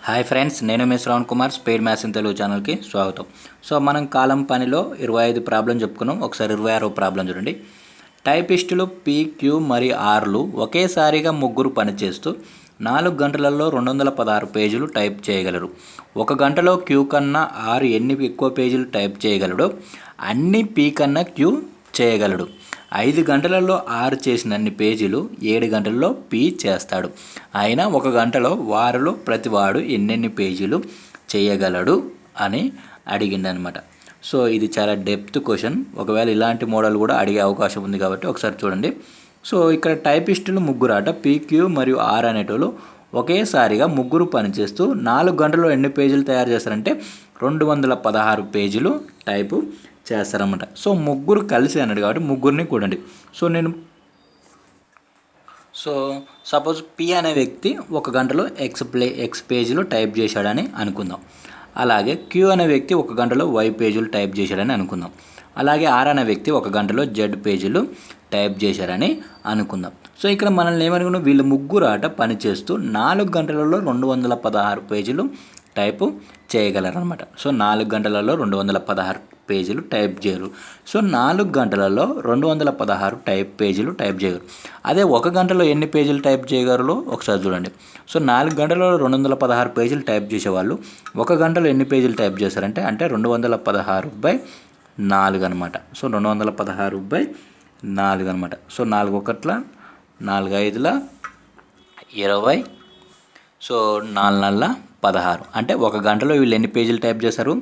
Hi friends, నేను మీ Shravan Kumar. Speed maths in Telugu ఛానల్కి స్వాగతం. సో మనం కాలం పనిలో 25 ప్రాబ్లం చెప్పుకున్నాం. ఒకసారి 26వ ప్రాబ్లం చూడండి. టైపిస్టులు పీ, క్యూ మరియు ఆర్లు ఒకేసారిగా ముగ్గురు పనిచేస్తూ 4 గంటలలో 216 పేజీలు టైప్ చేయగలరు. 1 గంటలో క్యూ కన్నా ఆర్ ఎన్ని ఎక్కువ పేజీలు టైప్ చేయగలడో అన్ని పీ కన్నా క్యూ చేయగలడు. 5 గంటలలో ఆర్ చేసినన్ని పేజీలు 7 గంటల్లో పీ చేస్తాడు. అయినా 1 గంటలో వారిలో ప్రతివాడు ఎన్నెన్ని పేజీలు చేయగలడు అని అడిగిందనమాట. సో ఇది చాలా డెప్త్ క్వశ్చన్. ఒకవేళ ఇలాంటి మోడల్ కూడా అడిగే అవకాశం ఉంది కాబట్టి ఒకసారి చూడండి. సో ఇక్కడ టైపిస్టులు ముగ్గురు ఆట పీక్యూ మరియు ఆర్ అనేటోళ్ళు ఒకేసారిగా ముగ్గురు పనిచేస్తూ 4 గంటల్లో ఎన్ని పేజీలు తయారు చేస్తారంటే 216 పేజీలు టైపు చేస్తారన్నమాట. సో ముగ్గురు కలిసి అన్నాడు కాబట్టి ముగ్గురిని కూడండి. సో సపోజ్ పి అనే వ్యక్తి 1 గంటలో ఎక్స్ పేజీలు టైప్ చేశాడని అనుకుందాం. అలాగే క్యూ అనే వ్యక్తి 1 గంటలో వై పేజీలు టైప్ చేశాడని అనుకుందాం. అలాగే ఆర్ అనే వ్యక్తి 1 గంటలో జెడ్ పేజీలు టైప్ చేశారని అనుకుందాం. సో ఇక్కడ మనల్ని ఏమనుకున్నాం, వీళ్ళు ముగ్గురు ఆట పనిచేస్తూ 4 గంటలలో 216 పేజీలు టైపు చేయగలరనమాట. సో 4 గంటలలో 216 పేజీలు టైప్ చేయరు. సో 4 గంటలలో 216 పేజీలు టైప్ చేయగలరు. అదే 1 గంటలో ఎన్ని పేజీలు టైప్ చేయగలరో ఒకసారి చూడండి. సో 4 గంటలలో 216 పేజీలు టైప్ చేసేవాళ్ళు 1 గంటలో ఎన్ని పేజీలు టైప్ చేశారంటే 216/4 అనమాట. సో 216/4 అనమాట. సో 4 1 4 5 20. సో 4 16 అంటే 1 గంటలో వీళ్ళు ఎన్ని పేజీలు టైప్ చేస్తారు,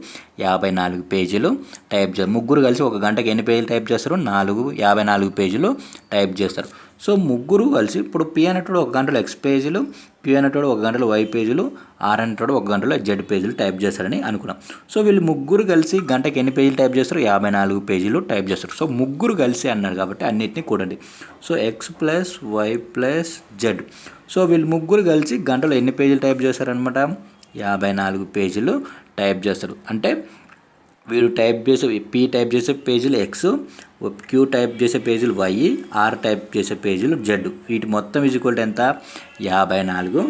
54 పేజీలు టైప్ చేస్తారు. ముగ్గురు కలిసి 1 గంటకి ఎన్ని పేజీలు టైప్ చేస్తారు, 54 పేజీలు టైప్ చేస్తారు. సో ముగ్గురు కలిసి ఇప్పుడు పి అనేటోడు 1 గంటలో ఎక్స్ పేజీలు, క్యూ అనేటోడు 1 గంటలో వై పేజీలు, ఆర్ అనేటోడు 1 గంటలో జెడ్ పేజీలు టైప్ చేస్తారని అనుకున్నాం. సో వీళ్ళు ముగ్గురు కలిసి గంటకి ఎన్ని పేజీలు టైప్ చేస్తారు, 54 పేజీలు టైప్ చేస్తారు. సో ముగ్గురు కలిసి అన్నారు కాబట్టి అన్నిటిని కూడండి. So x plus y plus z. So వీళ్ళు ముగ్గురు కలిసి గంటలో ఎన్ని పేజీలు టైప్ చేస్తారనమాట, 54 పేజీలు టైప్ చేస్తారు. అంటే వీడు టైప్ చేసే పీ టైప్ చేసే పేజీలు ఎక్స్, క్యూ టైప్ చేసే పేజీలు వై, ఆర్ టైప్ చేసే పేజీలు జెడ్. వీటి మొత్తం ఈక్వల్ ఎంత, 54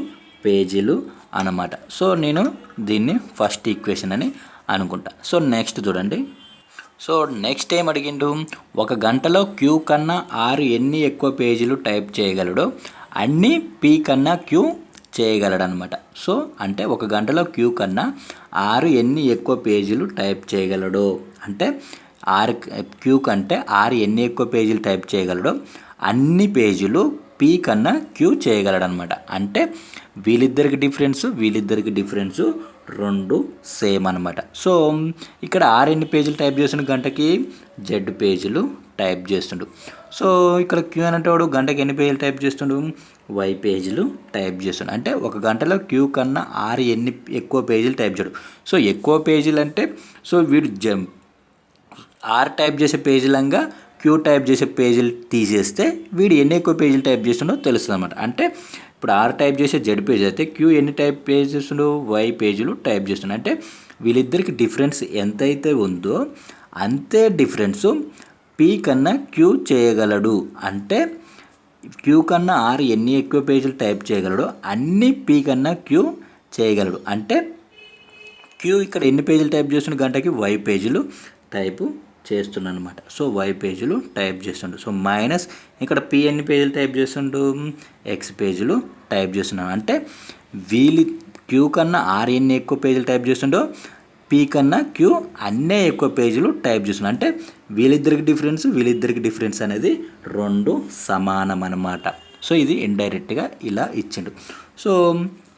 పేజీలు అన్నమాట. సో నేను దీన్ని ఫస్ట్ ఈక్వేషన్ అని అనుకుంటా. సో నెక్స్ట్ చూడండి. సో నెక్స్ట్ ఏం అడిగిండు, 1 గంటలో క్యూ కన్నా ఆర్ ఎన్ని ఎక్కువ పేజీలు టైప్ చేయగలడో అన్నీ పీ కన్నా క్యూ చేయగలడనమాట. సో అంటే 1 గంటలో క్యూ కన్నా ఆర్ ఎన్ని ఎక్కువ పేజీలు టైప్ చేయగలడో అంటే క్యూ కంటే ఆర్ ఎన్ని ఎక్కువ పేజీలు టైప్ చేయగలడో అన్ని పేజీలు పీ కన్నా క్యూ చేయగలడనమాట. అంటే వీళ్ళిద్దరికి డిఫరెన్స్ 2 సేమ్ అనమాట. సో ఇక్కడ ఆర్ ఎన్ని పేజీలు టైప్ చేస్తుండు గంటకి, జెడ్ పేజీలు టైప్ చేస్తుండు. సో ఇక్కడ క్యూ అనేటోడు గంటకి ఎన్ని పేజీలు టైప్ చేస్తుండు, వై పేజీలు టైప్ చేస్తుండు. అంటే 1 గంటలో క్యూ కన్నా ఆర్ ఎన్ని ఎక్కువ పేజీలు టైప్ చేయడు. సో ఎక్కువ పేజీలు అంటే సో వీడు ఆర్ టైప్ చేసే పేజీలంగా క్యూ టైప్ చేసే పేజీలు తీసేస్తే వీడు ఎన్ని ఎక్కువ పేజీలు టైప్ చేస్తుండో తెలుస్తుంది అనమాట. అంటే ఇప్పుడు ఆర్ టైప్ చేసే జెడ్ పేజ్ అయితే క్యూ ఎన్ని పేజ్ చేస్తుండో వై పేజీలు టైప్ చేస్తుండే. అంటే వీళ్ళిద్దరికి డిఫరెన్స్ ఎంతైతే ఉందో అంతే డిఫరెన్సు పీ కన్నా క్యూ చేయగలడు. అంటే క్యూ కన్నా ఆర్ ఎన్ని ఎక్కువ పేజీలు టైప్ చేయగలడో అన్ని పీ కన్నా క్యూ చేయగలడు. అంటే క్యూ ఇక్కడ ఎన్ని పేజీలు టైప్ చేస్తుండే గంటకి, వై పేజీలు టైపు చేస్తున్నాను అనమాట. సో వై పేజీలు టైప్ చేస్తుండు. సో మైనస్ ఇక్కడ పీ ఎన్ని పేజీలు టైప్ చేస్తుండు, ఎక్స్ పేజీలు టైప్ చేస్తున్నాను. అంటే వీళ్ళు క్యూ కన్నా ఆర్ ఎన్ని ఎక్కువ పేజీలు టైప్ చేస్తుండో పీ కన్నా క్యూ అన్నీ ఎక్కువ పేజీలు టైప్ చేస్తున్నాడు. అంటే వీళ్ళిద్దరికి డిఫరెన్స్ అనేది 2 సమానం అనమాట. సో ఇది ఇండైరెక్ట్గా ఇలా ఇచ్చిండు. సో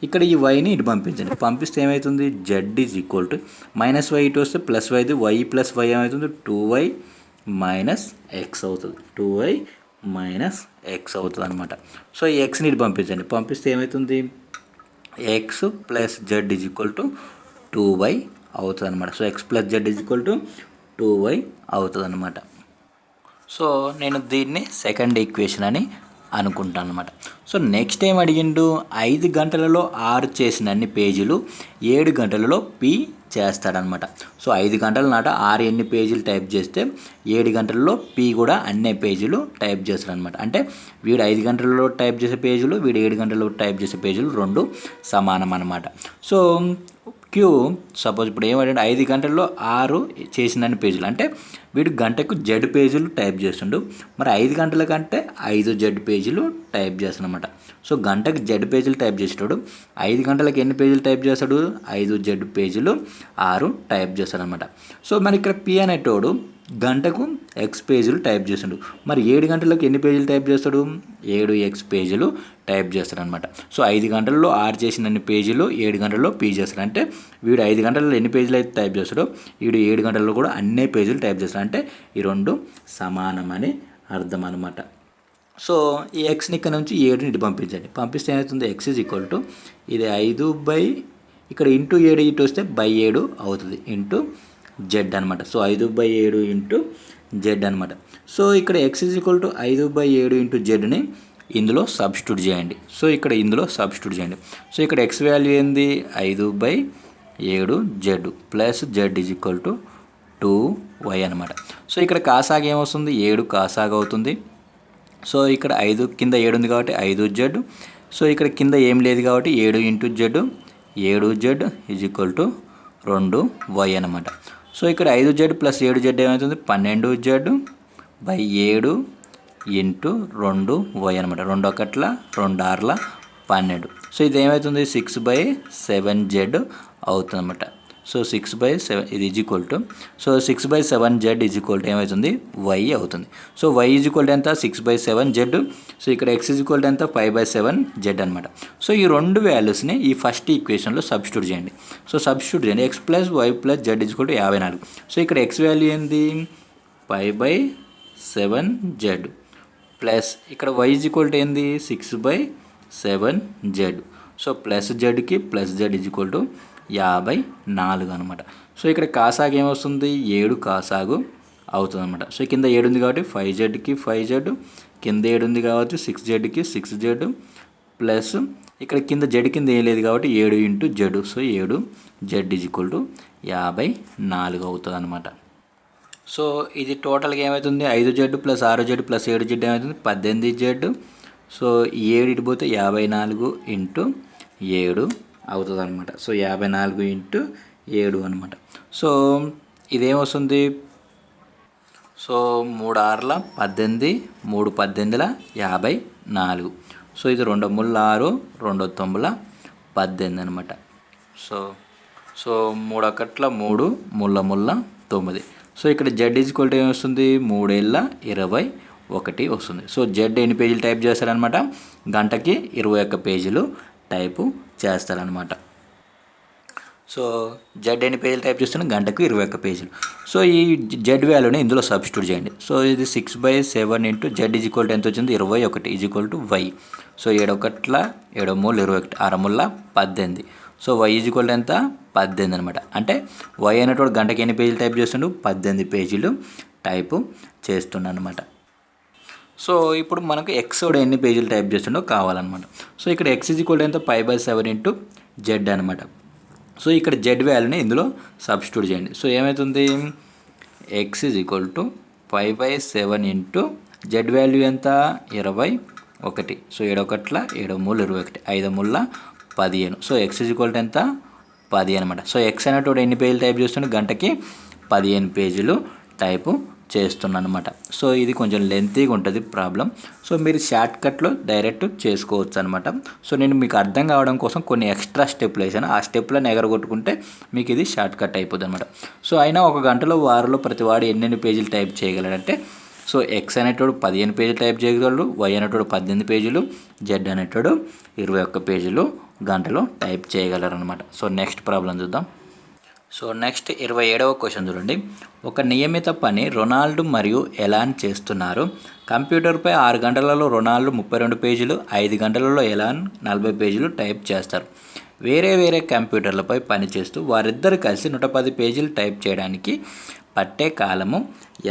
ఇక్కడ ఈ వైని ఇటు పంపించండి. పంపిస్తే ఏమవుతుంది, Z is equal to -y ఇటు వస్తే +y అవుతుంది. y + y ఏమవుతుంది, 2y - x అవుతుంది. 2y - x అవుతుంది అనమాట. సో ఈ ఎక్స్ని ఇటు పంపించండి. పంపిస్తే ఏమవుతుంది, x + z is equal to 2y అవుతుంది అనమాట. So x + z is equal to 2y అవుతుంది అనమాట. సో నేను దీన్ని సెకండ్ ఈక్వేషన్ అని అనుకుంటాను అనమాట. సో నెక్స్ట్ ఏం అడిగిండు, 5 గంటలలో ఆర్ చేసిన అన్ని పేజీలు 7 గంటలలో పీ చేస్తాడనమాట. సో 5 గంటల నాట ఆర్ ఎన్ని పేజీలు టైప్ చేస్తే 7 గంటల్లో పి కూడా అన్ని పేజీలు టైప్ చేస్తాడనమాట. అంటే వీడు 5 గంటల్లో టైప్ చేసే పేజీలు, వీడు 7 గంటల్లో టైప్ చేసే పేజీలు రెండు సమానం అనమాట. సో క్యూ సపోజ్ ఇప్పుడు ఏమంటే 5 గంటల్లో 6 చేసిన పేజీలు, అంటే వీడు గంటకు జెడ్ పేజీలు టైప్ చేస్తుండు. మరి 5 గంటల కంటే 5 జెడ్ పేజీలు టైప్ చేస్తాడు అనమాట. సో గంటకు జెడ్ పేజీలు టైప్ చేసేటాడు, 5 గంటలకు ఎన్ని పేజీలు టైప్ చేస్తాడు, 5 జెడ్ పేజీలు 6 టైప్ చేస్తాడు అనమాట. సో మరి ఇక్కడ పి అనేటోడు గంటకు ఎక్స్ పేజీలు టైప్ చేస్తాడు. మరి 7 గంటలకు ఎన్ని పేజీలు టైప్ చేస్తాడు, 7 ఎక్స్ పేజీలు టైప్ చేస్తాడు అనమాట. సో 5 గంటల్లో ఆర్ చేసిన అన్ని పేజీలు 7 గంటల్లో పీ చేస్తాడు. అంటే వీడు 5 గంటల్లో ఎన్ని పేజీలు అయితే టైప్ చేస్తాడో వీడు 7 గంటల్లో కూడా అన్ని పేజీలు టైప్ చేస్తాడు. అంటే ఈ రెండు సమానమని అర్థం అనమాట. సో ఈ ఎక్స్ని ఇక్కడ నుంచి 7ని ఇటు పంపించండి. పంపిస్తే ఏమవుతుంది, ఎక్స్ ఈజ్ ఈక్వల్ టు ఇది 5 బై ఇక్కడ ఇంటూ 7 ఇటు వస్తే బై 7 అవుతుంది ఇంటూ జెడ్ అనమాట. సో 5/7 ఇంటూ జెడ్ అనమాట. సో ఇక్కడ x is equal to 5/7 into జెడ్ని ఇందులో సబ్స్టిట్యూట్ చేయండి. సో ఇక్కడ ఇందులో సబ్స్టిట్యూట్ చేయండి. సో ఇక్కడ ఎక్స్ వాల్యూ ఏంది, 5/7 Z plus z is equal to 2y అనమాట. సో ఇక్కడ కాసాగా ఏమవుతుంది, 7 కాసాగా అవుతుంది. సో ఇక్కడ 5 కింద 7 ఉంది కాబట్టి 5z. సో ఇక్కడ కింద ఏం లేదు కాబట్టి 7 into Z 7z is equal to 2y అనమాట. సో ఇక్కడ 5z ప్లస్ 7z ఏమవుతుంది, 12z/7 ఇంటూ 2y అనమాట. 2 1 2 6 12. సో ఇది ఏమవుతుంది, 6/7z అవుతుంది అనమాట. సో 6/7 ఇది is equal to, so 6/7z is equal to ఏమవుతుంది, y అవుతుంది. So y is equal to ఎంత, 6/7z. సో ఇక్కడ x ఈజ్ ఈక్వల్ టు ఎంత, 5/7z అనమాట. సో ఈ రెండు వాల్యూస్ని ఈ ఫస్ట్ ఈక్వేషన్లో సబ్స్టిట్యూట్ చేయండి. సో సబ్స్టిట్యూట్ చేయండి, x plus y plus z is equal to 54. So ఇక్కడ x వాల్యూ ఏంది, 5/7z ప్లస్ ఇక్కడ y ఈజ్ ఈక్వల్ టు ఏంది, 6/7z. సో ప్లస్ జెడ్కి plus z is equal to 54 అనమాట. సో ఇక్కడ కాసాగు ఏమొస్తుంది, 7 కాసాగు అవుతుంది అనమాట. సో కింద 7 ఉంది కాబట్టి 5zకి 5z, కింద 7 ఉంది కాబట్టి 6zకి 6z ప్లస్ ఇక్కడ కింద జెడ్ కింద ఏం లేదు కాబట్టి 7 into Z. So 7z is equal to 54 అవుతుంది అనమాట. సో ఇది టోటల్గా ఏమవుతుంది, 5z plus 6z plus 7z ఏమవుతుంది, 18z. సో 7 ఇటు పోతే 54 ఇంటూ 7 అవుతుంది అనమాట. సో 54 ఇంటూ 7 అనమాట. So ఇదేమొస్తుంది, so 3 6 18, 3 18 54. సో ఇది 2 3 6, 2 9 18 అనమాట. సో 3 1 3, 3 3 9. సో ఇక్కడ జెడ్ ఈజ్ ఈక్వల్ టు ఏమొస్తుంది, 3 21 వస్తుంది. సో జెడ్ ఎన్ని పేజీలు టైప్ చేస్తారనమాట, గంటకి 21 పేజీలు టైపు చేస్తారనమాట. సో జెడ్ ఎన్ని పేజీలు టైప్ చేస్తున్నా, గంటకు 21 పేజీలు. సో ఈ జెడ్ వాల్యూని ఇందులో సబ్స్టిట్యూట్ చేయండి. సో ఇది 6/7 into Z is equal to ఎంత వచ్చింది, 21 is equal to y. So 7 1 7 3 21, 6 18. So y is equal to ఎంత, 18 అనమాట. అంటే y అనేటువంటి గంటకి ఎన్ని పేజీలు టైప్ చేస్తుండు, 18 పేజీలు టైపు చేస్తున్నాను అనమాట. సో ఇప్పుడు మనకు ఎక్స్ కూడా ఎన్ని పేజీలు టైప్ చేస్తుండో కావాలన్నమాట. సో ఇక్కడ ఎక్స్ ఈజ్ ఈక్వల్ టు ఎంత, 5/7 ఇంటూ జెడ్ అనమాట. సో ఇక్కడ జెడ్ వాల్యూని ఇందులో సబ్స్టిట్యూట్ చేయండి. సో ఏమవుతుంది, X is equal to 5/7 into Z value ఎంత, 21. So 7 1 7 3 21, 5 3 15. So X is equal to ఎంత, 10 అనమాట. సో ఎక్స్ అనేటువంటి ఎన్ని పేజీలు టైప్ చేస్తుండే, గంటకి 15 పేజీలు టైపు చేస్తున్నాను అనమాట. సో ఇది కొంచెం లెంతీగా ఉంటుంది ప్రాబ్లం. సో మీరు షార్ట్ కట్లో డైరెక్ట్ చేసుకోవచ్చు అనమాట. సో నేను మీకు అర్థం కావడం కోసం కొన్ని ఎక్స్ట్రా స్టెప్లు వేసాను. ఆ స్టెప్లను ఎగరగొట్టుకుంటే మీకు ఇది షార్ట్ కట్ అయిపోతుంది అనమాట. సో అయినా ఒక గంటలో వారంలో ప్రతి వాడు ఎన్నెన్ని పేజీలు టైప్ చేయగలడంటే, సో ఎక్స్ అనేటోడు 15 పేజీలు టైప్ చేయగలడు, వై అనేటోడు 18 పేజీలు, జెడ్ అనేటోడు 21 పేజీలు గంటలో టైప్ చేయగలరు అనమాట. సో నెక్స్ట్ ప్రాబ్లం చూద్దాం. సో నెక్స్ట్ 27వ క్వశ్చన్ చూడండి. ఒక నియమిత పని రొనాల్డ్ మరియు ఎలాన్ చేస్తున్నారు. కంప్యూటర్పై 6 గంటలలో రొనాల్డ్ 32 పేజీలు, 5 గంటలలో ఎలాన్ 40 పేజీలు టైప్ చేస్తారు. వేరే వేరే కంప్యూటర్లపై పనిచేస్తూ వారిద్దరు కలిసి 110 పేజీలు టైప్ చేయడానికి పట్టే కాలము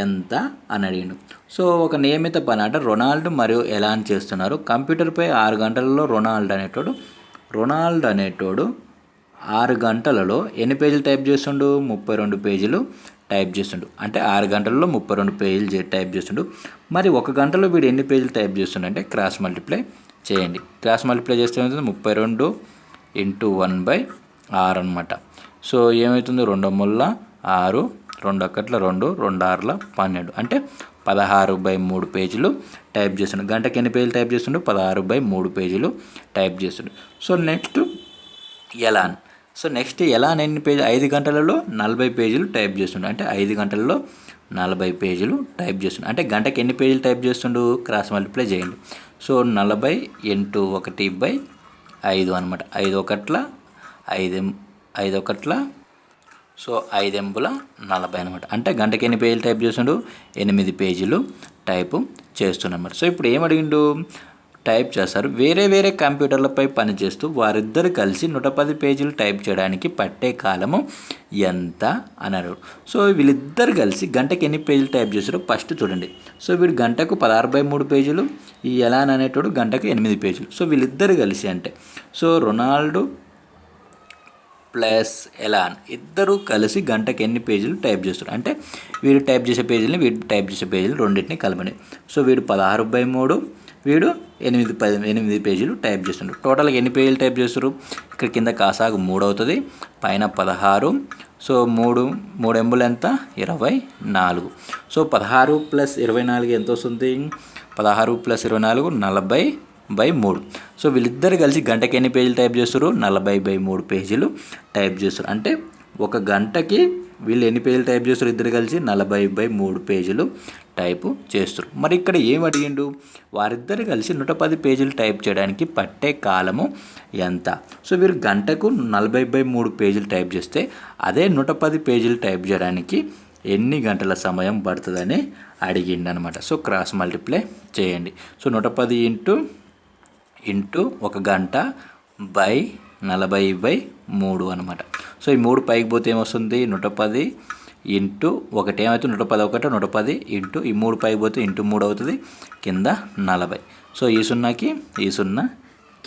ఎంత అని అడిగిండు. సో ఒక నియమిత పని అంటే రొనాల్డ్ మరియు ఎలాన్ చేస్తున్నారు. కంప్యూటర్పై 6 గంటలలో రొనాల్డ్ అనేటోడు 6 గంటలలో ఎన్ని పేజీలు టైప్ చేస్తుండు? 32 పేజీలు టైప్ చేస్తుండు. అంటే 6 గంటలలో 32 పేజీలు టైప్ చేస్తుండు. మరి 1 గంటలో వీడు ఎన్ని పేజీలు టైప్ చేస్తుండు అంటే క్రాస్ మల్టిప్లై చేయండి. క్రాస్ మల్టిప్లై చేస్తే ఏమవుతుంది? 32 ఇంటూ 1/6 అనమాట. సో ఏమవుతుంది? 2 6, 2 2, 2 6 12 అంటే 16/3 పేజీలు టైప్ చేస్తుండు. గంటకి ఎన్ని పేజీలు టైప్ చేస్తుండు? 16/3 పేజీలు టైప్ చేస్తుండు. So next Elon. So next Elon ఎన్ని పేజీలు? 5 గంటలలో 40 పేజీలు టైప్ చేస్తుండు. అంటే 5 గంటలలో 40 పేజీలు టైప్ చేస్తుండు. అంటే గంటకి ఎన్ని పేజీలు టైప్ చేస్తుండు? క్రాస్ మల్టిప్లై చేయండి. సో 40 ఇంటూ 1/5 అనమాట. 5 1 5 1 సో 5 ఎంబుల 40 అనమాట. అంటే గంటకి ఎన్ని పేజీలు టైప్ చేస్తుండు? 8 పేజీలు టైపు చేస్తున్నమాట. సో ఇప్పుడు ఏం అడిగిండు? టైప్ చేస్తారు. వేరే వేరే కంప్యూటర్లపై పనిచేస్తూ వారిద్దరు కలిసి 110 పేజీలు టైప్ చేయడానికి పట్టే కాలము ఎంత అని అన్నాడు. సో వీళ్ళిద్దరు కలిసి గంటకి ఎన్ని పేజీలు టైప్ చేస్తారో ఫస్ట్ చూడండి. సో వీడు గంటకు 16/3 పేజీలు, ఈ ఎలాన్ అనేటోడు గంటకు 8 పేజీలు. సో వీళ్ళిద్దరు కలిసి అంటే సో రొనాల్డో ప్లస్ ఎలాన్ ఇద్దరు కలిసి గంటకి ఎన్ని పేజీలు టైప్ చేస్తారు అంటే వీడు టైప్ చేసే పేజీలని వీడు టైప్ చేసే పేజీలు రెండింటిని కలపండి. సో వీడు 16/3, వీడు 8 పేజీలు టైప్ చేస్తుండ్రు. టోటల్గా ఎన్ని పేజీలు టైప్ చేస్తారు? ఇక్కడ కింద కాసాగు 3 అవుతుంది, పైన 16. సో 3 ఎంబులు ఎంత? 24. సో 16 + 24 ఎంత వస్తుంది? 16 + 24 40/3. సో వీళ్ళిద్దరు కలిసి గంటకి ఎన్ని పేజీలు టైప్ చేస్తారు? 40/3 పేజీలు టైప్ చేస్తారు. అంటే ఒక గంటకి వీళ్ళు ఎన్ని పేజీలు టైప్ చేస్తారు? ఇద్దరు కలిసి 40/3 పేజీలు టైపు చేస్తారు. మరి ఇక్కడ ఏం అడిగిండు? వారిద్దరు కలిసి 110 పేజీలు టైప్ చేయడానికి పట్టే కాలము ఎంత? సో వీరు గంటకు 40/3 పేజీలు టైప్ చేస్తే అదే 110 పేజీలు టైప్ చేయడానికి ఎన్ని గంటల సమయం పడుతుందని అడిగిండు అనమాట. సో క్రాస్ మల్టిప్లై చేయండి. సో 110 ఇంటూ 1 గంట బై 40/3 అనమాట. సో ఈ 3 పైకి పోతే ఏమొస్తుంది? 110 ఇంటూ 1 ఏమవుతుంది? 110 110 ఇంటూ ఈ 3 పైకి పోతే ఇంటూ 3 అవుతుంది, కింద 40. సో ఈ 0కి ఈ 0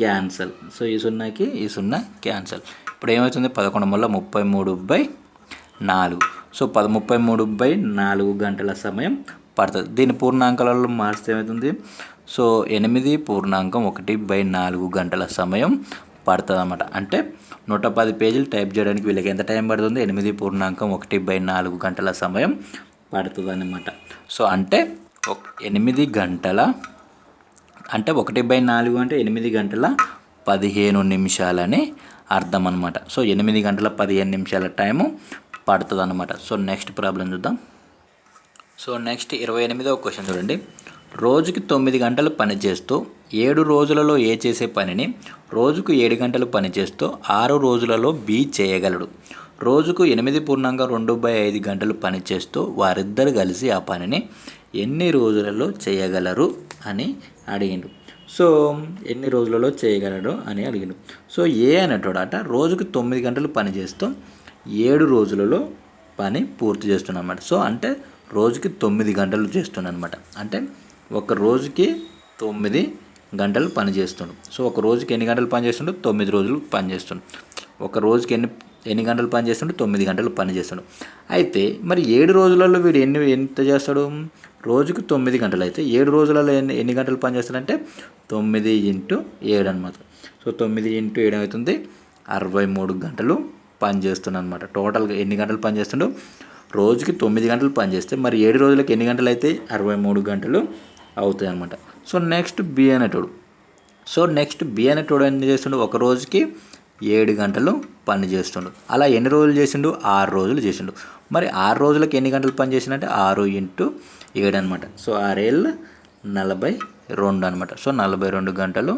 క్యాన్సల్. సో ఈ 0కి ఈ 0 క్యాన్సల్. ఇప్పుడు ఏమవుతుంది? 11 వల్ల 33/4. సో 33/4 గంటల సమయం పడుతుంది. దీని పూర్ణాంకాలలో మార్చితే ఏమవుతుంది? సో 8.1/4 గంటల సమయం పడుతుంది అన్నమాట. అంటే 110 పేజీలు టైప్ చేయడానికి వీళ్ళకి ఎంత టైం పడుతుంది? 8.1/4 గంటల సమయం పడుతుంది అన్నమాట. సో అంటే 8 గంటల అంటే 1/4 అంటే 8 గంటల 15 నిమిషాలని అర్థం అనమాట. సో 8 గంటల 15 నిమిషాల టైము పడుతుంది అనమాట. సో నెక్స్ట్ ప్రాబ్లం చూద్దాం. సో నెక్స్ట్ 28వ క్వశ్చన్ చూడండి. రోజుకి 9 గంటలు పనిచేస్తూ 7 రోజులలో ఏ చేసే పనిని రోజుకు 7 గంటలు పనిచేస్తూ 6 రోజులలో బి చేయగలడు. రోజుకు 8.2/5 గంటలు పనిచేస్తూ వారిద్దరు కలిసి ఆ పనిని ఎన్ని రోజులలో చేయగలరు అని అడిగిండు. సో ఎన్ని రోజులలో చేయగలడు అని అడిగిండు. సో ఏ అనేటోడట రోజుకు 9 గంటలు పనిచేస్తూ 7 రోజులలో పని పూర్తి చేస్తున్నమాట. సో అంటే రోజుకి 9 గంటలు చేస్తున్నమాట. అంటే ఒక రోజుకి 9 గంటలు పని చేస్తుండు. సో ఒక రోజుకి ఎన్ని గంటలు పని చేస్తుండు? 9 రోజులు పని చేస్తుండు. ఒక రోజుకి ఎన్ని గంటలు పని చేస్తుండు? 9 గంటలు పని చేస్తుండు. అయితే మరి 7 రోజులలో వీడు ఎంత చేస్తాడు? రోజుకు 9 గంటలు. అయితే 7 రోజులలో ఎన్ని గంటలు పని చేస్తాడంటే 9 × 7 అనమాట. సో 9 × 7 అవుతుంది 63 గంటలు పని చేస్తున్నాడు అనమాట. టోటల్గా ఎన్ని గంటలు పని చేస్తుండు? రోజుకి 9 గంటలు పని చేస్తే మరి 7 రోజులకు ఎన్ని గంటలు అయితే? 63 గంటలు అవుతాయి అనమాట. సో నెక్స్ట్ బి అనేటోడు. సో నెక్స్ట్ బి అనేటోడు ఎన్ని చేస్తుండు? ఒక రోజుకి 7 గంటలు పని చేస్తుండు. అలా ఎన్ని రోజులు చేసిండు? 6 రోజులు చేసిండు. మరి 6 రోజులకు ఎన్ని గంటలు పని చేసిండంటే 6 × 7 అనమాట. సో 6 42 అనమాట. సో 42 గంటలు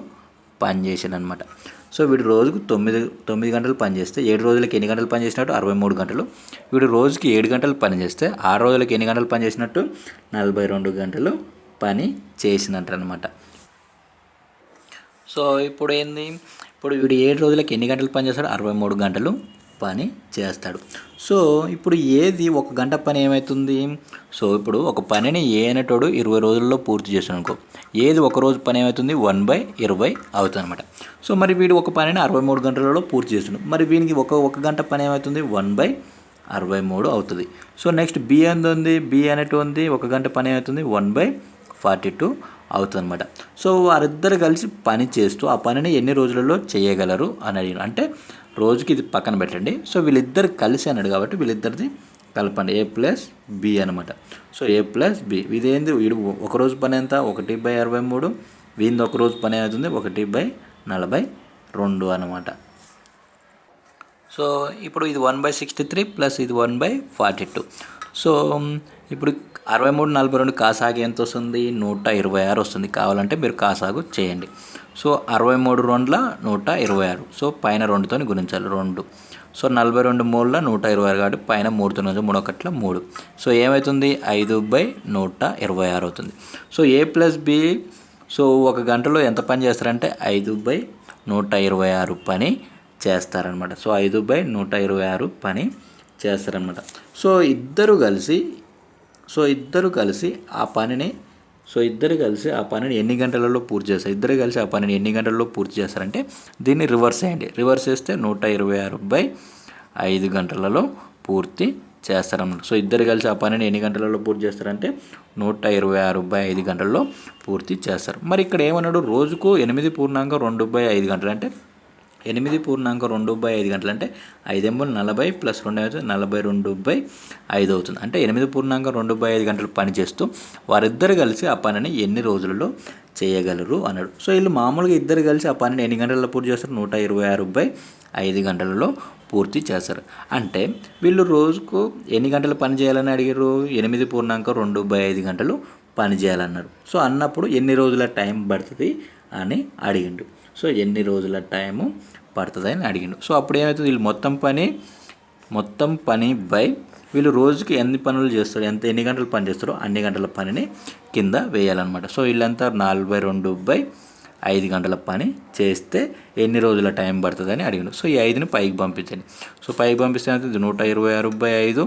పని చేసిండు అనమాట. సో వీడు రోజుకు 9 గంటలు పని చేస్తే 7 రోజులకి ఎన్ని గంటలు పని చేసినట్టు? 63 గంటలు. వీడు రోజుకి 7 గంటలు పని చేస్తే 6 రోజులకి ఎన్ని గంటలు పని చేసినట్టు? 42 గంటలు పని చేసినట్టు అనమాట. సో ఇప్పుడు ఏంది? ఇప్పుడు వీడు 7 రోజులకి ఎన్ని గంటలు పని చేస్తాడు? 63 గంటలు పని చేస్తాడు. సో ఇప్పుడు ఏది ఒక గంట పని ఏమవుతుంది? సో ఇప్పుడు ఒక పనిని ఏ అనేటోడు 20 రోజుల్లో పూర్తి చేసాడు అనుకో, ఏది ఒక రోజు పని ఏమవుతుంది? 1/20 అవుతుంది అనమాట. సో మరి వీడు ఒక పనిని 63 గంటలలో పూర్తి చేస్తున్నాడు. మరి వీనికి ఒక గంట పని ఏమవుతుంది? 1/63 అవుతుంది. సో నెక్స్ట్ బి అనేది ఉంది, బి అనేటు ఉంది, ఒక గంట పని ఏమవుతుంది? 1/42 అవుతుంది అనమాట. సో వారిద్దరు కలిసి పని చేస్తూ ఆ పనిని ఎన్ని రోజులలో చేయగలరు అని అడిగిన. అంటే రోజుకి ఇది పక్కన పెట్టండి. సో వీళ్ళిద్దరు కలిసి అన్నాడు కాబట్టి వీళ్ళిద్దరిది కలపండి, ఏ ప్లస్ బి అనమాట. సో ఏ ప్లస్ బి ఇదేంది? వీడు ఒకరోజు పని ఎంత? 1/63. వీంది ఒక రోజు పని అవుతుంది 1/42 అనమాట. సో ఇప్పుడు ఇది 1/63 ప్లస్ ఇది 1/42. సో ఇప్పుడు 63 42 కాసాగు ఎంత వస్తుంది? 126 వస్తుంది. కావాలంటే మీరు కాసాగు చేయండి. సో 63 2ల 126. సో పైన 2తో గుణించాలి 2. సో 42 3ల 126 కాబట్టి పైన 3తో 3 1 3. సో ఏమవుతుంది? 5/126 అవుతుంది. సో ఏ ప్లస్ బి సో ఒక గంటలో ఎంత పని చేస్తారంటే 5/126 పని చేస్తారనమాట. సో 5/126 పని చేస్తారనమాట. సో ఇద్దరు కలిసి ఆ పనిని ఎన్ని గంటలలో పూర్తి చేస్తారు? ఇద్దరు కలిసి ఆ పనిని ఎన్ని గంటలలో పూర్తి చేస్తారంటే దీన్ని రివర్స్ చేయండి. రివర్స్ చేస్తే 126/5 గంటలలో పూర్తి చేస్తారన్నమాట. సో ఇద్దరు కలిసి ఆ పనిని ఎన్ని గంటలలో పూర్తి చేస్తారంటే 126/5 గంటల్లో పూర్తి చేస్తారు. మరి ఇక్కడ ఏమన్నాడు? రోజుకు 8.2/5 గంటలు అంటే 8.2/5 గంటలు అంటే 5 40 ప్లస్ 2 అవుతుంది 42/5 అవుతుంది. అంటే 8.2/5 గంటలు పని చేస్తూ వారిద్దరు కలిసి ఆ పనిని ఎన్ని రోజులలో చేయగలరు అన్నాడు. సో వీళ్ళు మామూలుగా ఇద్దరు కలిసి ఆ పనిని ఎన్ని గంటలలో పూర్తి చేస్తారు? 126/5 గంటలలో పూర్తి చేస్తారు. అంటే వీళ్ళు రోజుకు ఎన్ని గంటలు పని చేయాలని అడిగారు? 8.2/5 గంటలు పని చేయాలన్నారు. సో అన్నప్పుడు ఎన్ని రోజుల టైం పడుతుంది అని అడిగిండు. సో ఎన్ని రోజుల టైము పడుతుంది అని అడిగిండు. సో అప్పుడు ఏమవుతుంది? వీళ్ళు మొత్తం పని బై వీళ్ళు రోజుకి ఎన్ని పనులు చేస్తారు, ఎన్ని గంటలు పని చేస్తారో అన్ని గంటల పనిని కింద వేయాలన్నమాట. సో వీళ్ళంతా 42/5 గంటల పని చేస్తే ఎన్ని రోజుల టైం పడుతుంది అని అడిగిండు. సో ఈ 5ని పైకి పంపించండి. సో పైకి పంపిస్తే ఏమవుతుంది? 126/5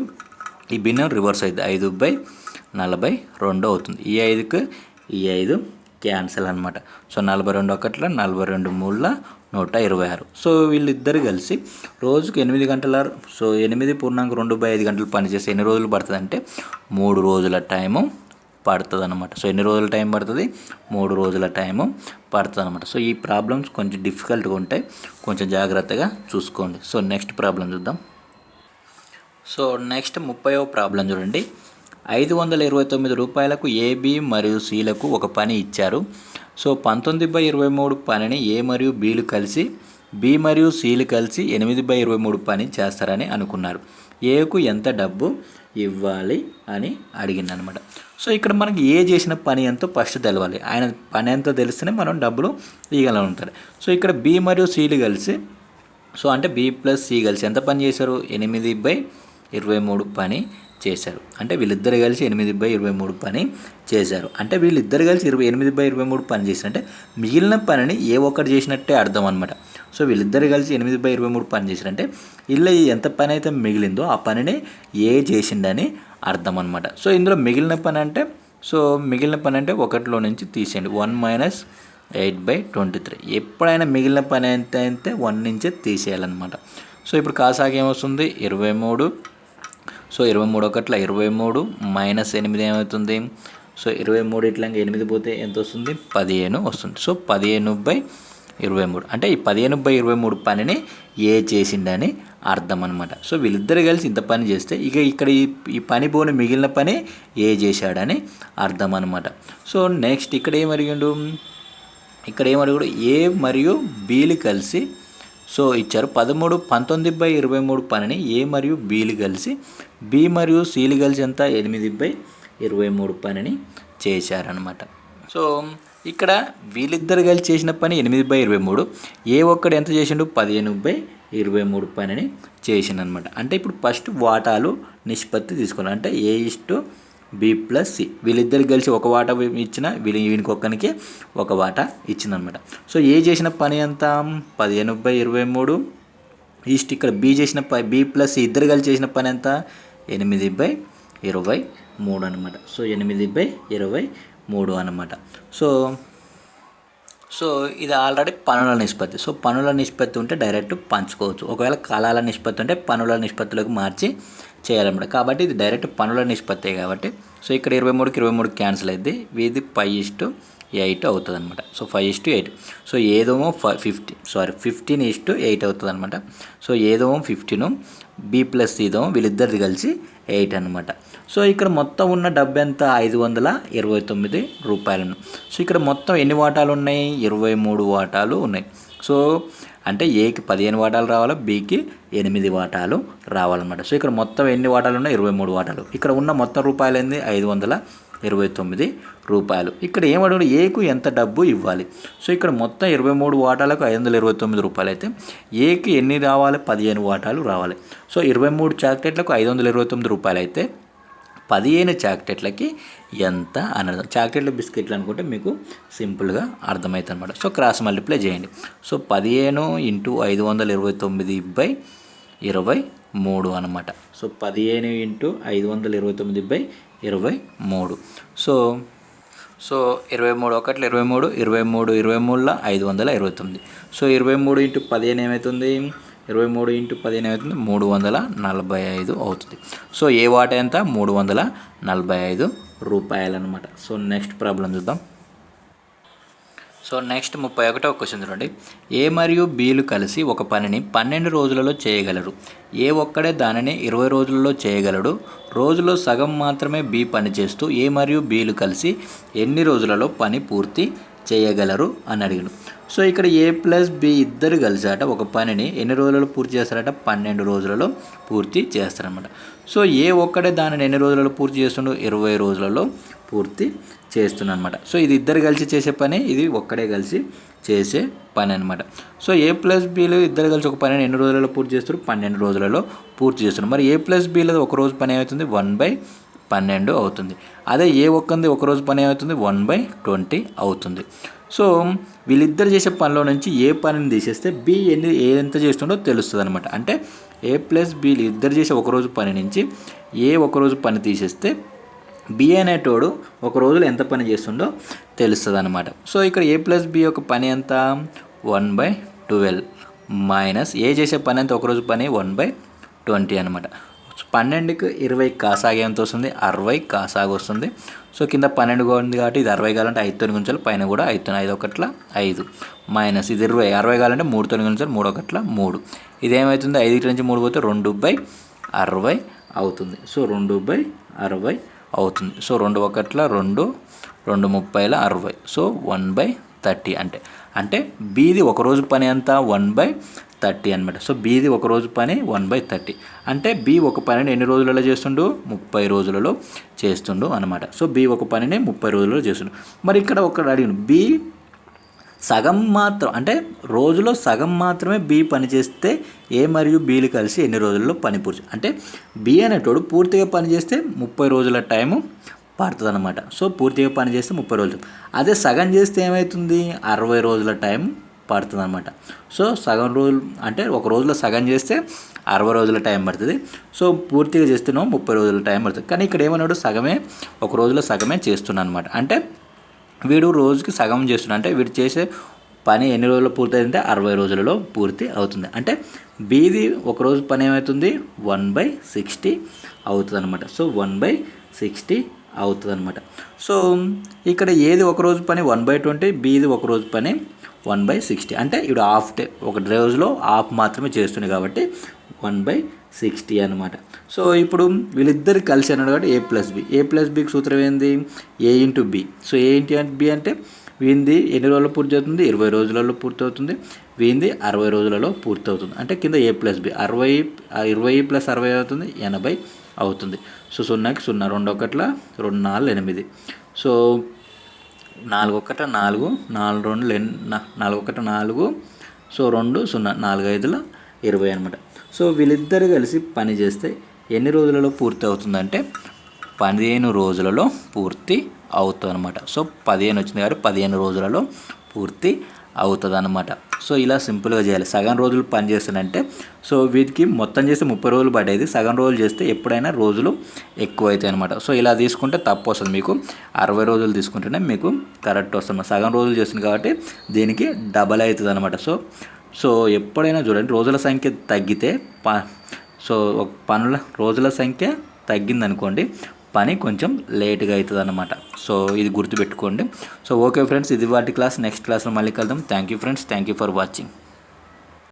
ఈ భిన్నం రివర్స్ అవుతుంది 5/42 అవుతుంది. ఈ 5కి ఈ 5 క్యాన్సల్ అనమాట. సో 42 1 42 3 126. సో వీళ్ళిద్దరు కలిసి రోజుకు 8 గంటల 8.2/5 గంటలు పనిచేస్తే ఎన్ని రోజులు పడుతుంది అంటే 3 రోజుల టైము పడుతుంది అనమాట. సో ఎన్ని రోజుల టైం పడుతుంది? 3 రోజుల టైము పడుతుంది అనమాట. సో ఈ ప్రాబ్లమ్స్ కొంచెం డిఫికల్ట్గా ఉంటాయి, కొంచెం జాగ్రత్తగా చూసుకోండి. సో నెక్స్ట్ ప్రాబ్లం చూద్దాం. సో నెక్స్ట్ 30వ ప్రాబ్లం చూడండి. 529 రూపాయలకు ఏబి మరియు సిలకు ఒక పని ఇచ్చారు. సో 19/23 పనిని ఏ మరియు బిలు కలిసి బి మరియు సిలు కలిసి 8/23 పని చేస్తారని అనుకున్నారు. ఏకు ఎంత డబ్బు ఇవ్వాలి అని అడిగింది అనమాట. సో ఇక్కడ మనకి ఏ చేసిన పని ఎంతో ఫస్ట్ తెలవాలి. ఆయన పని ఎంతో తెలిస్తేనే మనం డబ్బులు ఇవ్వగలం ఉంటారు. సో ఇక్కడ బి మరియు సిలు కలిసి సో అంటే బి ప్లస్ సి కలిసి ఎంత పని చేశారు? 8/23 పని చేశారు. అంటే వీళ్ళిద్దరు కలిసి 8/23 పని చేశారు. అంటే వీళ్ళిద్దరు కలిసి 8/23 పని చేశారంటే మిగిలిన పనిని ఏ ఒక్కటి చేసినట్టే అర్థం అనమాట. సో వీళ్ళిద్దరు కలిసి 8/23 పని చేశారంటే వీళ్ళు ఎంత పని అయితే మిగిలిందో ఆ పనిని ఏ చేసిండని అర్థం అనమాట. సో ఇందులో మిగిలిన పని అంటే 1లో నుంచి తీసేయండి. 1 - 8/23. ఎప్పుడైనా మిగిలిన పని ఎంత అయితే 1 నుంచే తీసేయాలన్నమాట. సో ఇప్పుడు కాసాగు ఏమొస్తుంది? 23. సో 23 1 23 - 8 ఏమవుతుంది? సో 23 ఇట్లా 8 పోతే ఎంత వస్తుంది? 15 వస్తుంది. సో 15/23 అంటే ఈ 15/23 పనిని ఏ చేసిండని అర్థం అనమాట. సో వీళ్ళిద్దరు కలిసి ఇంత పని చేస్తే ఇక్కడ ఈ పని పోని మిగిలిన పని ఏ చేశాడని అర్థం అనమాట. సో నెక్స్ట్ ఇక్కడ ఏమడిగాడు? ఏ మరియు బీలు కలిసి సో ఇచ్చారు 19/23 పనిని ఏ మరియు బీలు కలిసి బి మరియు సిలు కలిసి ఎంత? 8/23 పనిని చేశారనమాట. సో ఇక్కడ వీళ్ళిద్దరు కలిసి చేసిన పని 8/23. ఏ ఒక్కడు ఎంత చేసిండు? 15/23 పనిని చేసిండనమాట. అంటే ఇప్పుడు ఫస్ట్ వాటాలు నిష్పత్తి తీసుకోవాలి. అంటే A/B + C వీళ్ళిద్దరు కలిసి ఒక వాటా ఇచ్చిన వీనికి ఒక్కనికి ఒక వాటా ఇచ్చిందనమాట. సో ఏ చేసిన పని ఎంత? 15/23 ఈస్ట్ ఇక్కడ బి చేసిన పని, బి ప్లస్ ఇద్దరు కలిసి చేసిన పని ఎంత? 8/23 అనమాట. సో 8/23 అనమాట. సో ఇది ఆల్రెడీ పనుల నిష్పత్తి. సో పనుల నిష్పత్తి ఉంటే డైరెక్ట్ పంచుకోవచ్చు. ఒకవేళ కాలాల నిష్పత్తి ఉంటే పనుల నిష్పత్తిలోకి మార్చి చేయాలన్నమాట. కాబట్టి ఇది డైరెక్ట్ పనుల నిష్పత్తే కాబట్టి సో ఇక్కడ 23కి 23 క్యాన్సిల్ అయింది. ఇది 5:8 అవుతుంది అనమాట. సో 5:8. సో ఏదేమో 15:8 అవుతుంది అనమాట. సో ఏదేమో 15, బి ప్లస్ ఇదేమో వీళ్ళిద్దరిది కలిసి 8 అనమాట. సో ఇక్కడ మొత్తం ఉన్న డబ్బు ఎంత? 529 రూపాయలను. సో ఇక్కడ మొత్తం ఎన్ని వాటాలు ఉన్నాయి? 23 వాటాలు ఉన్నాయి. సో అంటే ఏకి 15 వాటాలు రావాలి, బికి 8 వాటాలు రావాలన్నమాట. సో ఇక్కడ మొత్తం ఎన్ని వాటాలు ఉన్నాయి? 23 వాటాలు. ఇక్కడ ఉన్న మొత్తం రూపాయలు ఏంది? 529 రూపాయలు. ఇక్కడ ఏమడుగు? ఏకు ఎంత డబ్బు ఇవ్వాలి? సో ఇక్కడ మొత్తం 23 వాటాలకు 529 రూపాయలు అయితే ఏకి ఎన్ని రావాలి? 15 వాటాలు రావాలి. సో 23 చాక్లెట్లకు 529 రూపాయలు అయితే 15 చాక్లెట్లకి ఎంత అనేది, చాక్లెట్లు బిస్కెట్లు అనుకుంటే మీకు సింపుల్గా అర్థమవుతుంది అనమాట. సో క్రాస్ మల్టిప్లై చేయండి. సో 15 × 529/23 అనమాట. సో 15 × 529/23. సో 23 ఒకటి 23, 23 23ల 529. సో 23 × 15 ఏమవుతుంది? 23 × 15 ఏమవుతుంది? 345 అవుతుంది. సో ఏ వాటా ఎంత? 345 రూపాయలు అనమాట. సో నెక్స్ట్ ప్రాబ్లం చూద్దాం. సో నెక్స్ట్ 31వ క్వశ్చన్ చూడండి. ఏ మరియు బిలు కలిసి ఒక పనిని 12 రోజులలో చేయగలరు. ఏ ఒక్కడే దానిని 20 రోజులలో చేయగలడు. రోజులో సగం మాత్రమే బి పని చేస్తూ ఏ మరియు బిలు కలిసి ఎన్ని రోజులలో పని పూర్తి చేయగలరు అని అడిగాను. సో ఇక్కడ ఏ ప్లస్ బి ఇద్దరు కలిసాట ఒక పనిని ఎన్ని రోజులలో పూర్తి చేస్తారట? 12 రోజులలో పూర్తి చేస్తారనమాట. సో ఏ ఒక్కడే దానిని ఎన్ని రోజులలో పూర్తి చేస్తుండో? 20 రోజులలో పూర్తి చేస్తున్నమాట. సో ఇది ఇద్దరు కలిసి చేసే పని, ఇది ఒక్కడే కలిసి చేసే పని అనమాట. సో ఏ ప్లస్ బీలు ఇద్దరు కలిసి ఒక పనిని ఎన్ని రోజులలో పూర్తి చేస్తారు? 12 రోజులలో పూర్తి చేస్తున్నారు. మరి ఏ ప్లస్ బీలో ఒక రోజు పని ఏమవుతుంది? 1/12 అవుతుంది. అదే ఏ ఒక్కంది ఒక రోజు పని ఏమవుతుంది? 1/20 అవుతుంది. సో వీళ్ళిద్దరు చేసే పనిలో నుంచి ఏ పనిని తీసేస్తే బి ఎంత చేస్తుండో తెలుస్తుంది అనమాట. అంటే ఏ ప్లస్ బీలు ఇద్దరు చేసే ఒకరోజు పని నుంచి ఏ ఒకరోజు పని తీసేస్తే బి అనేటోడు ఒక రోజులో ఎంత పని చేస్తుండో తెలుస్తుంది అనమాట. సో ఇక్కడ ఏ ప్లస్ బి యొక్క పని ఎంత? 1/12 మైనస్ ఏ చేసే పని ఎంత? ఒకరోజు పని 1/20 అనమాట. 12కి 20 కాసాగి ఎంత వస్తుంది? 60 కాసాగి వస్తుంది. సో కింద 12 ఉంది కాబట్టి ఇది 60 కావాలంటే 5తో గుణించాలి, పైన కూడా 5తో 5 ఒకట్ల 5 మైనస్ ఇది 20 60 కావాలంటే 3తో గుణించాలి, 3 ఒకట్ల 3. ఇది ఏమవుతుంది? 5 నుంచి 3 పోతే 2/60 అవుతుంది. సో 2/60 అవుతుంది. సో 2 ఒకట్ల 2, 2 30ల 60. సో 1/30 అంటే బీది ఒకరోజు పని ఎంత? 1/30 అనమాట. సో బీది ఒకరోజు పని 1/30 అంటే బి ఒక పనిని ఎన్ని రోజులలో చేస్తుండు? 30 రోజులలో చేస్తుండు అనమాట. సో బి ఒక పనిని 30 రోజులలో చేస్తుండు. మరి ఇక్కడ ఒకటి అడిగిన బి సగం మాత్రం అంటే రోజులో సగం మాత్రమే బి పని చేస్తే ఏ మరియు బీలు కలిసి ఎన్ని రోజుల్లో పని పూర్తి, అంటే బి అనేటోడు పూర్తిగా పని చేస్తే 30 రోజుల టైము పడుతుంది అనమాట. సో పూర్తిగా పని చేస్తే 30 రోజులు, అదే సగం చేస్తే ఏమవుతుంది? 60 రోజుల టైం పడుతుంది అనమాట. సో సగం రోజులు అంటే ఒక రోజులో సగం చేస్తే 60 రోజుల టైం పడుతుంది. సో పూర్తిగా చేస్తేనో 30 రోజుల టైం పడుతుంది. కానీ ఇక్కడ ఏమన్నాడు? సగమే ఒక రోజులో సగమే చేస్తున్నాను అనమాట. అంటే వీడు రోజుకి సగం చేస్తున్నాడు. అంటే వీడు చేసే పని ఎన్ని రోజుల్లో పూర్తి అవుతుందంటే 60 రోజులలో పూర్తి అవుతుంది. అంటే బీది ఒకరోజు పని ఏమవుతుంది? 1/60 అవుతుంది అనమాట. సో 1/60 అవుతుంది అనమాట. సో ఇక్కడ ఏది ఒకరోజు పని 1/20, బీది ఒకరోజు పని 1/60. అంటే ఇప్పుడు హాఫ్ డే ఒక రోజులో హాఫ్ మాత్రమే చేస్తుంది కాబట్టి 1/60 అనమాట. సో ఇప్పుడు వీళ్ళిద్దరు కలిసి అన్నాడు కాబట్టి ఏ ప్లస్ బికి సూత్రం ఏంది? ఏ ఇంటూ బి. సో ఏ ఇంటూ బి అంటే వీంది ఎన్ని రోజుల్లో పూర్తి అవుతుంది? 20 రోజులలో పూర్తి అవుతుంది. వీంది 60 రోజులలో పూర్తి అవుతుంది. అంటే కింద ఏ ప్లస్ బి 20 + 60 అవుతుంది 80 అవుతుంది. సో 0కి 0, 2 ఒకట్ల 2 4 8. సో 4 ఒకట 4, 4 2 4 ఒకట 4, సో 2 0 4 5ల 20 అనమాట. సో వీళ్ళిద్దరు కలిసి పని చేస్తే ఎన్ని రోజులలో పూర్తి అవుతుందంటే 15 రోజులలో పూర్తి అవుతుంది అనమాట. సో 15 వచ్చింది కాబట్టి 15 రోజులలో పూర్తి అవుతుంది అనమాట. సో ఇలా సింపుల్గా చేయాలి. సగం రోజులు పని చేస్తానంటే సో వీటికి మొత్తం చేస్తే 30 రోజులు పడేది, సగం రోజులు చేస్తే ఎప్పుడైనా రోజులు ఎక్కువ అవుతాయి అనమాట. సో ఇలా తీసుకుంటే తప్పు వస్తుంది, మీకు 60 రోజులు తీసుకుంటేనే మీకు కరెక్ట్ వస్తుంది. సగం రోజులు చేస్తుంది కాబట్టి దీనికి డబల్ అవుతుంది అనమాట. సో ఎప్పుడైనా చూడండి, రోజుల సంఖ్య తగ్గితే సో పనుల రోజుల సంఖ్య తగ్గిందనుకోండి, పని కొంచెం లేట్గా అవుతుంది అన్నమాట. సో ఇది గుర్తుపెట్టుకోండి. సో ఓకే ఫ్రెండ్స్, ఇది వాటి క్లాస్. నెక్స్ట్ క్లాస్లో మళ్ళీ కలుద్దాం. Thank you friends, thank you for watching.